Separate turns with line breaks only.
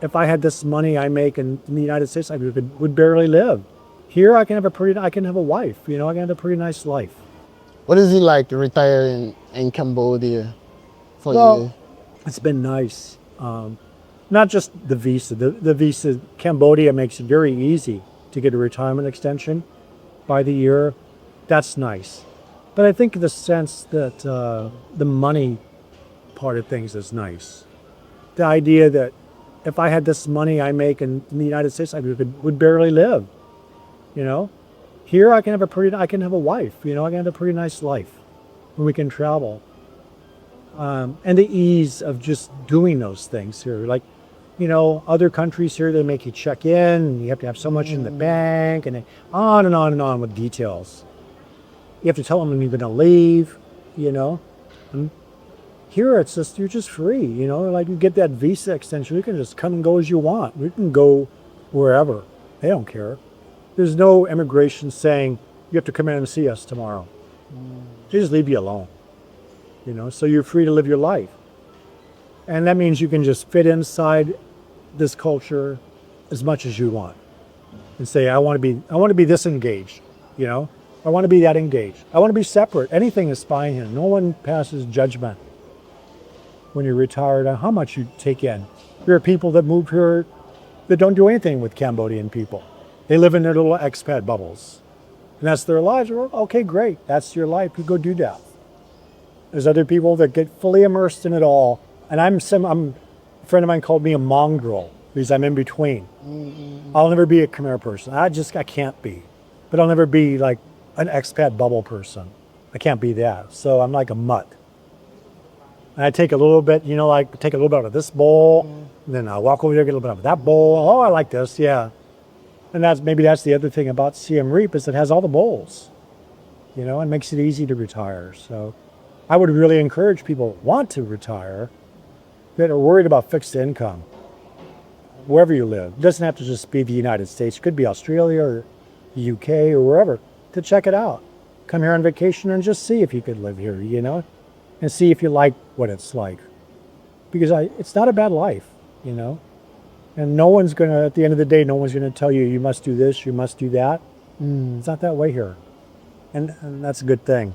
if I had this money I make in the United States, I would barely live. Here, I can have a wife. You know, I can have a pretty nice life.
What is it like to retire in Cambodia for
Well,
you?
it's been nice. Not just the visa. The visa, Cambodia makes it very easy to get a retirement extension by the year. That's nice. But I think the sense that the money part of things is nice. The idea that if I had this money I make in the United States, I would barely live. You know, here I can have a wife. You know, I can have a pretty nice life when we can travel. And the ease of just doing those things here. Like, you know, other countries here, they make you check in, and you have to have so much in the bank, and on and on and on with details. You have to tell them when you're going to leave, you know. And here, it's just, you're just free, you know. Like, you get that visa extension, you can just come and go as you want. You can go wherever. They don't care. There's no immigration saying, you have to come in and see us tomorrow. They just leave you alone. You know, so you're free to live your life. And that means you can just fit inside this culture as much as you want and say, I want to be this engaged, you know, I want to be that engaged. I want to be separate. Anything is fine here. No one passes judgment when you're retired on how much you take in. There are people that move here that don't do anything with Cambodian people. They live in their little expat bubbles. And that's their lives. Well, okay, great. That's your life. You go do that. There's other people that get fully immersed in it all. And a friend of mine called me a mongrel because I'm in between. I'll never be a Khmer person. I can't be. But I'll never be like an expat bubble person. I can't be that. So I'm like a mutt. And I take a little bit, you know, like take a little bit out of this bowl, and then I'll walk over there, get a little bit of that bowl. Oh, I like this, yeah. And maybe that's the other thing about Siem Reap is it has all the bowls, you know, and makes it easy to retire. So I would really encourage people who want to retire that are worried about fixed income, wherever you live. It doesn't have to just be the United States. It could be Australia or the UK or wherever, to check it out. Come here on vacation and just see if you could live here, you know, and see if you like what it's like. Because it's not a bad life, you know. And no one's going to, at the end of the day, no one's going to tell you, you must do this, you must do that. It's not that way here. And that's a good thing.